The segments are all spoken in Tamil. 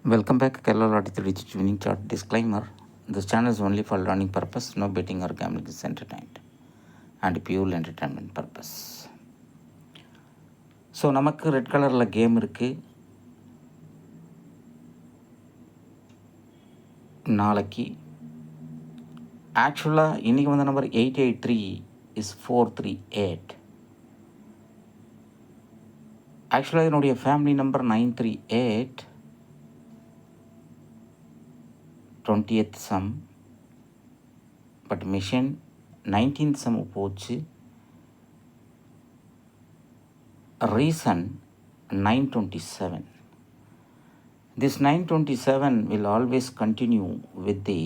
Welcome back, Kerala Lottery 3 winning chart. Disclaimer: this channel is only for learning purpose. No betting or gambling is entertained and pure entertainment purpose. So நமக்கு ரெட் கலரில் கேம் இருக்குது. நாளைக்கு ஆக்சுவலாக இன்றைக்கி வந்த நம்பர் 883 இஸ் 438. ஆக்சுவலாக என்னுடைய family number 938 20th sum, but machine 19th sum போச்சு. Reason 927. This 927 will always continue with the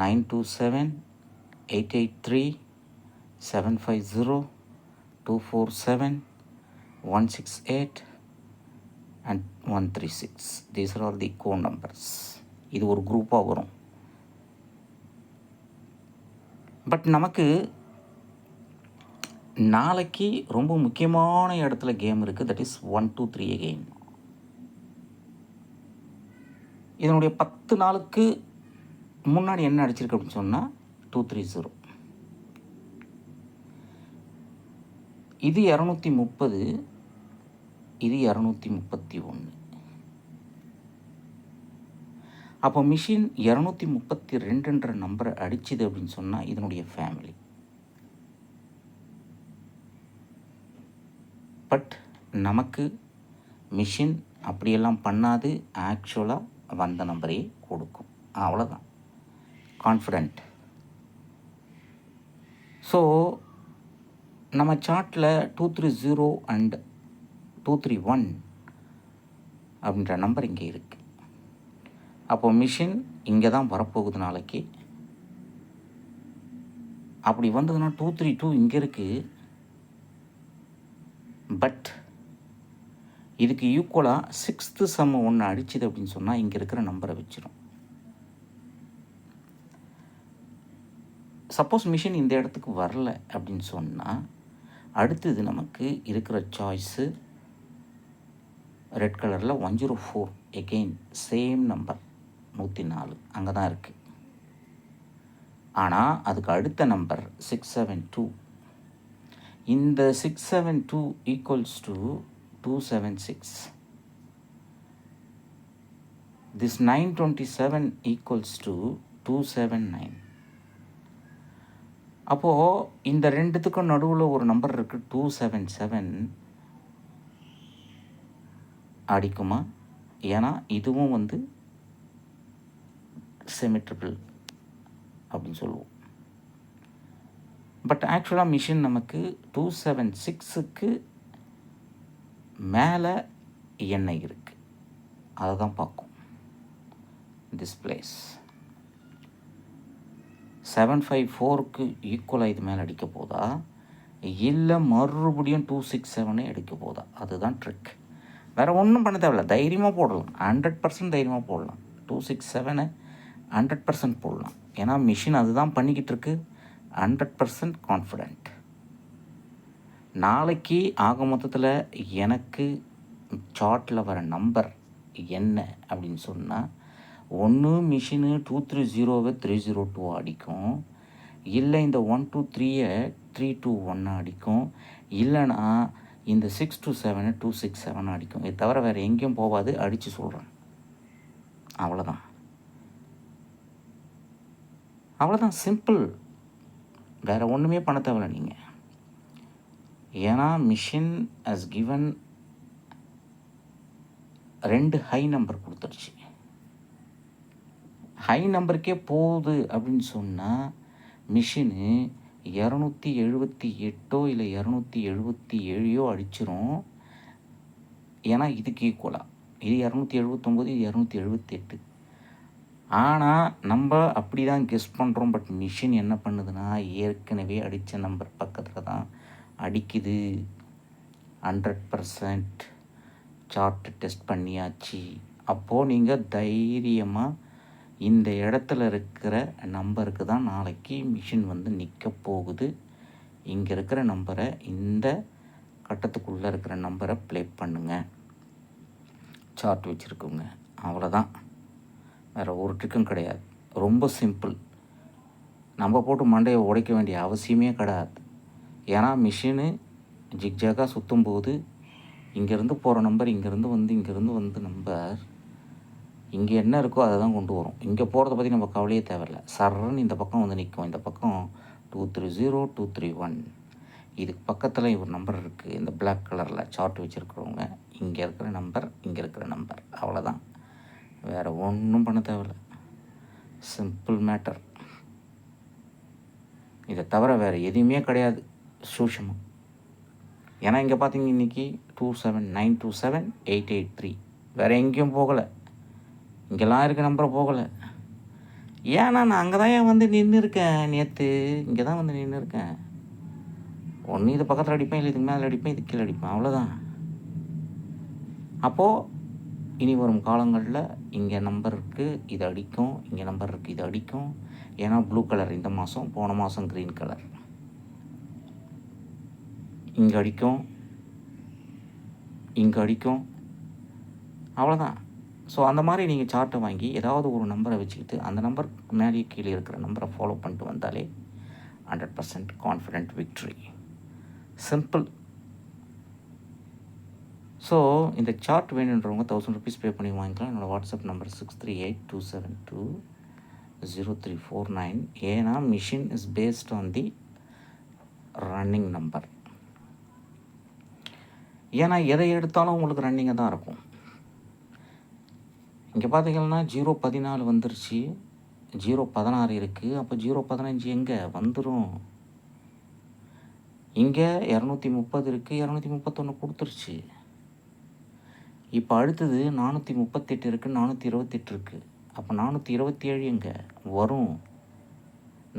927, 883, 750, 247, 168 and 136. These are all the core numbers. இது ஒரு குரூப்பாக வரும். பட் நமக்கு நாளைக்கு ரொம்ப முக்கியமான இடத்துல கேம் இருக்குது. That is 1 2 3 again. இதனுடைய 10 நாளுக்கு முன்னாடி என்ன அடிச்சிருக்கு அப்படின்னு சொன்னால் 230. இது 230, இது 231. அப்போ மிஷின் 232ன்ற நம்பரை அடிச்சுது அப்படின்னு சொன்னால் இதனுடைய ஃபேமிலி. பட் நமக்கு மிஷின் அப்படியெல்லாம் பண்ணாது. ஆக்சுவலாக வந்த நம்பரே கொடுக்கும். அவ்வளோதான். கான்ஃபிடென்ட். ஸோ நம்ம சார்ட்டில் 230 அண்ட் 231 அப்படின்ற நம்பர் இங்கே இருக்குது. அப்போது மிஷின் இங்கே தான் வரப்போகுது நாளைக்கு. அப்படி வந்ததுன்னா 232 இங்கே இருக்குது. பட் இதுக்கு ஈக்குவலாக 6th sum ஒன்று அடிச்சுது அப்படின்னு சொன்னால் இங்கே இருக்கிற நம்பரை வச்சிடும். சப்போஸ் மிஷின் இந்த இடத்துக்கு வரல அப்படின்னு சொன்னால் அடுத்தது நமக்கு இருக்கிற சாய்ஸு ரெட் கலரில் 104. எகெயின் சேம் நம்பர் 104 அங்கே தான் இருக்குது. ஆனால் அதுக்கு அடுத்த நம்பர் 672. இந்த 672 equals to 276. This 927 equals to 279. அப்போது இந்த ரெண்டுத்துக்கும் நடுவில் ஒரு நம்பர் இருக்குது 277. அடிக்குமா? ஏன்னா இதுவும் வந்து சிமெட்ரிபிள் அப்படின்னு சொல்லுவோம். பட் ஆக்சுவலாக மிஷின் நமக்கு 276க்கு மேலே என்ன இருக்குது அதை தான் பார்க்கும். திஸ் பிளேஸ் 754க்கு ஈக்குவலாக இது மேலே அடிக்க போதா இல்லை மறுபடியும் 267 அடிக்க போதா? அதுதான் ட்ரிக். வேறு ஒன்றும் பண்ண தேவையில்ல. தைரியமாக போடலாம். 100% தைரியமாக போடலாம். 267 100% போடலாம். ஏன்னா மிஷின் அதுதான் பண்ணிக்கிட்டு இருக்கு. 100% கான்ஃபிடென்ட். நாளைக்கு ஆக மொத்தத்தில் எனக்கு சார்ட்டில் வர நம்பர் என்ன அப்படின்னு சொன்னால், ஒன்று மிஷினு 230வை 302 அடிக்கும், இல்லை இந்த 123யை 321 அடிக்கும், இல்லைனா இந்த 627 267 அடிக்கும். இது தவிர வேறு எங்கேயும் போகாது. அடித்து சொல்கிறேன். அவ்வளோதான். அவ்வளோதான். சிம்பிள். வேறு ஒன்றுமே பண்ண தேவையில்ல நீங்கள். ஏன்னா machine has given 2 high number கொடுத்துருச்சு. ஹை நம்பருக்கே போகுது அப்படின்னு சொன்னால் மிஷினு 278 இல்லை 277 அடிச்சிரும். ஏன்னா இதுக்கு ஈக்குவலாக இது 279, இது 278. ஆனால் நம்ம அப்படி தான் கெஸ் பண்ணுறோம். பட் மிஷின் என்ன பண்ணுதுன்னா ஏற்கனவே அடித்த நம்பர் பக்கத்தில் தான் அடிக்குது. 100% சார்ட் டெஸ்ட் பண்ணியாச்சு. அப்போது நீங்கள் தைரியமாக இந்த இடத்துல இருக்கிற நம்பருக்கு தான் நாளைக்கு மிஷின் வந்து நிற்க போகுது. இங்கே இருக்கிற நம்பரை, இந்த கட்டத்துக்குள்ளே இருக்கிற நம்பரை ப்ளே பண்ணுங்கள். சார்ட் வச்சுருக்கோங்க. அவ்வளோதான், வேறு ஒரு ட்ரிக்கும் கிடையாது. ரொம்ப சிம்பிள். நம்ம போட்டு மண்டையை உடைக்க வேண்டிய அவசியமே கிடையாது. ஏன்னா மிஷினு ஜிக்ஜாக்காக சுற்றும்போது இங்கேருந்து போகிற நம்பர் இங்கேருந்து வந்து நம்பர் இங்கே என்ன இருக்கோ அதை தான் கொண்டு வரும். இங்கே போகிறத பற்றி நம்ம கவலையே தேவையில்லை. சர்ன்னு இந்த பக்கம் வந்து நிற்கும். இந்த பக்கம் 230 231. இதுக்கு பக்கத்தில் ஒரு நம்பர் இருக்குது. இந்த பிளாக் கலரில் சார்ட் வச்சுருக்கிறவங்க இங்கே இருக்கிற நம்பர், இங்கே இருக்கிற நம்பர், அவ்வளோதான். வேறு ஒன்றும் பண்ண தேவையில்லை. Simple matter. இதை தவிர வேறு எதுவுமே கிடையாது சூட்சமம். ஏன்னா இங்கே பார்த்தீங்க இன்றைக்கி 27927 வேறு எங்கேயும் போகலை. இங்கெல்லாம் இருக்க நம்பரை போகலை. ஏன்னா நான் அங்கே தான் வந்து நின்று இருக்கேன். நேற்று இங்கே தான் வந்து நின்று இருக்கேன். ஒன்று இது பக்கத்தில் அடிப்பேன், இல்லை இதுக்கு மேலே அடிப்பேன், இது கீழே அடிப்பேன், அவ்வளோதான். அப்போது இனி வரும் காலங்களில் இங்கே நம்பர் இருக்குது, இது அடிக்கும், இங்கே நம்பர் இருக்குது, இது அடிக்கும். ஏன்னா ப்ளூ கலர் இந்த மாதம், போன மாதம் க்ரீன் கலர். இங்கே அடிக்கும், இங்கே அடிக்கும், அவ்வளோதான். ஸோ அந்த மாதிரி நீங்கள் சார்ட்டை வாங்கி ஏதாவது ஒரு நம்பரை வச்சுக்கிட்டு அந்த நம்பர் மேலே கீழே இருக்கிற நம்பரை ஃபாலோ பண்ணிட்டு வந்தாலே 100% கான்ஃபிடென்ட் விக்ட்ரி. சிம்பிள். ஸோ இந்த சார்ட் வேணுன்றவங்க 1000 rupees பே பண்ணி வாங்கிக்கலாம். என்னோடய வாட்ஸ்அப் நம்பர் 6382720349. ஏன்னா machine is based on the running number. ஏன்னா எதை எடுத்தாலும் உங்களுக்கு ரன்னிங்காக தான் இருக்கும். இங்கே பார்த்தீங்கன்னா 014 வந்துருச்சு, 016 இருக்குது. அப்போ 015 எங்கே வந்துடும்? இங்கே 230 இருக்குது, 231 கொடுத்துருச்சு. இப்போ அடுத்தது 438 இருக்குது, 428 இருக்குது. அப்போ 427 எங்கே வரும்?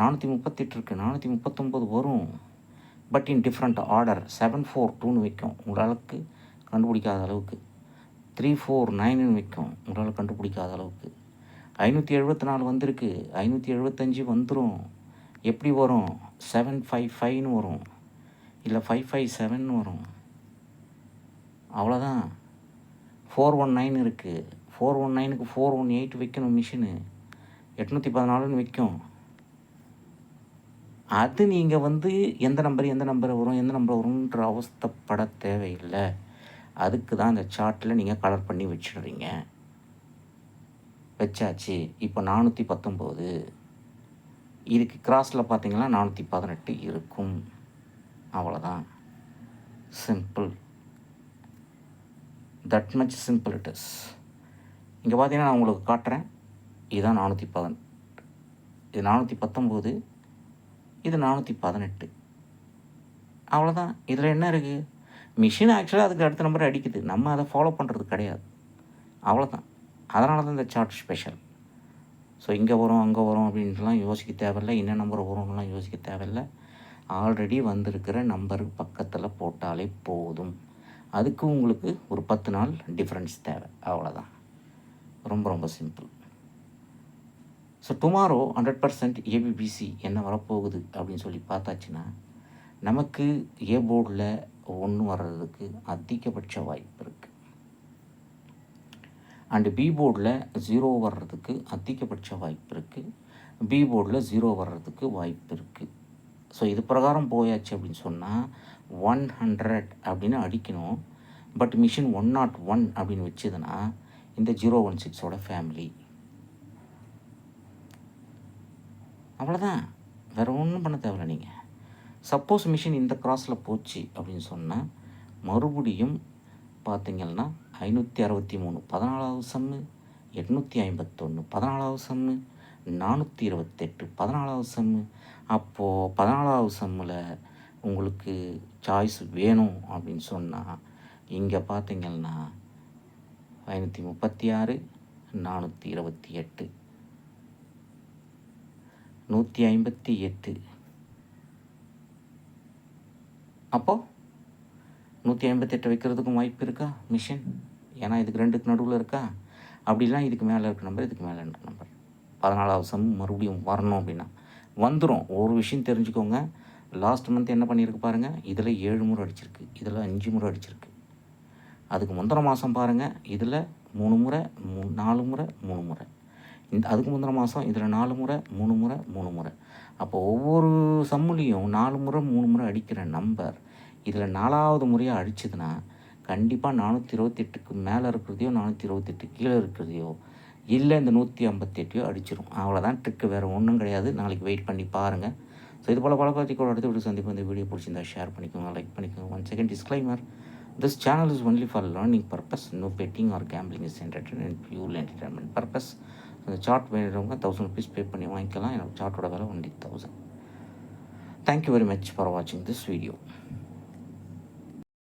438 இருக்குது, 439 வரும். But in different order. 742ன்னு வைக்கும், உங்களுக்கு கண்டுபிடிக்காத அளவுக்கு. 349ன்னு வைக்கும், உங்களால் கண்டுபிடிக்காத அளவுக்கு. 574 வந்திருக்கு, 575 வந்துடும். எப்படி வரும்? 755ன்னு வரும், இல்லை 557ன்னு வரும், அவ்வளோதான். 419 இருக்குது, 419க்கு 418 வைக்கணும் மிஷினு, 814ன்னு வைக்கும். அது நீங்கள் வந்து எந்த நம்பர் வரும்ன்ற அவஸ்தைப்பட தேவையில்லை. அதுக்கு தான் இந்த சார்ட்டில் நீங்கள் கலர் பண்ணி வச்சிடுறீங்க. வச்சாச்சு. இப்போ 419, இதுக்கு கிராஸில் பார்த்தீங்கன்னா 418 இருக்கும், அவ்வளோதான். Simple. That much simple it is. இங்கே பார்த்தீங்கன்னா நான் உங்களுக்கு காட்டுறேன். இதுதான் 418, இது 419, இது 418, அவ்வளோதான். இதில் என்ன இருக்குது? மிஷின் ஆக்சுவலாக அதுக்கு அடுத்த நம்பர் அடிக்குது, நம்ம அதை ஃபாலோ பண்ணுறது கிடையாது, அவ்வளோதான். அதனால தான் இந்த சார்ட் ஸ்பெஷல். ஸோ இங்கே வரும் அங்கே வரும் அப்படின்ட்டுலாம் யோசிக்க தேவையில்லை, என்ன நம்பர் வரும்லாம் யோசிக்க தேவையில்லை. ஆல்ரெடி வந்திருக்கிற நம்பர் பக்கத்தில் போட்டாலே போதும். அதுக்கு உங்களுக்கு ஒரு 10 நாள் டிஃப்ரென்ஸ் தேவை, அவ்வளோதான். ரொம்ப ரொம்ப சிம்பிள். ஸோ டுமாரோ 100% ஏபிபிசி என்ன வரப்போகுது அப்படின்னு சொல்லி பார்த்தாச்சுன்னா, நமக்கு ஏ போர்டில் 1 வர்றதுக்கு அதிகபட்ச வாய்ப்பு இருக்குது. அண்டு பி போர்டில் 0 வர்றதுக்கு அதிகபட்ச வாய்ப்பு இருக்குது. பி போர்டில் 0 வர்றதுக்கு வாய்ப்பு இருக்குது. ஸோ இது பிரகாரம் போயாச்சு அப்படின்னு சொன்னால் 100 அப்படின்னு அடிக்கணும். பட் மிஷின் 101 அப்படின்னு வச்சுதுன்னா இந்த 016ஓட ஃபேமிலி, அவ்வளோதான். வேறு ஒன்றும் பண்ண தேவையில்லை. நீங்கள் சப்போஸ் மிஷின் இந்த கிராஸில் போச்சு அப்படின்னு சொன்னால் மறுபடியும் பார்த்திங்கன்னா 563 14வது சம்மு, 851 14வது சம்மு, 428 14வது சம்மு. அப்போது 14வது சம்மில் உங்களுக்கு சாய்ஸ் வேணும் அப்படின்னு சொன்னால் இங்கே பார்த்திங்கன்னா 536 428 158. அப்போது 158 வைக்கிறதுக்கும் வாய்ப்பு இருக்கா மிஷின்? ஏன்னா இதுக்கு 2க்கு நடுவில் இருக்கா? அப்படிலாம் இதுக்கு மேலே இருக்க நம்பர், இதுக்கு மேலே இருக்க நம்பர். 14வது சம் மறுபடியும் வரணும் அப்படின்னா வந்துடும். ஒரு விஷயம் தெரிஞ்சுக்கோங்க, லாஸ்ட் மந்த் என்ன பண்ணியிருக்கு பாருங்கள், இதில் 7 முறை அடிச்சிருக்கு, இதில் 5 முறை அடிச்சிருக்கு. அதுக்கு முந்தின மாதம் பாருங்கள், இதில் 3 முறை 4 முறை 3 முறை, அதுக்கு முந்தின மாதம் இதில் 4 முறை 3 முறை 3 முறை. அப்போ ஒவ்வொரு சம்முலேயும் 4 முறை 3 முறை அடிக்கிற நம்பர் இதில் 4வது முறையாக அடிச்சதுன்னா கண்டிப்பாக 428க்கு மேலே இருக்கிறதையோ 428 கீழே இருக்கிறதையோ இல்லை இந்த 158ஐயோ அடிச்சிடும். அவ்வளோதான் ட்ரிக்கு, வேறு ஒன்றும் கிடையாது. நாளைக்கு வெயிட் பண்ணி பாருங்கள். ஸோ இது போல் பல பற்றிக்கோட அடுத்த வீடியோ சந்திப்பு. இந்த வீடியோ பிடிச்சிருந்தா ஷேர் பண்ணிக்கோங்க, லைக் பண்ணிக்கோங்க. 1 second disclaimer, this channel is only for learning purpose. No betting or gambling is entertainment, pure entertainment purpose. அந்த சார்ட் வேணுறவங்க 1000 rupees பே பண்ணி வாங்கிக்கலாம். என்னோட சார்ட்டோட விலை only 1000. Thank you very much for watching this video.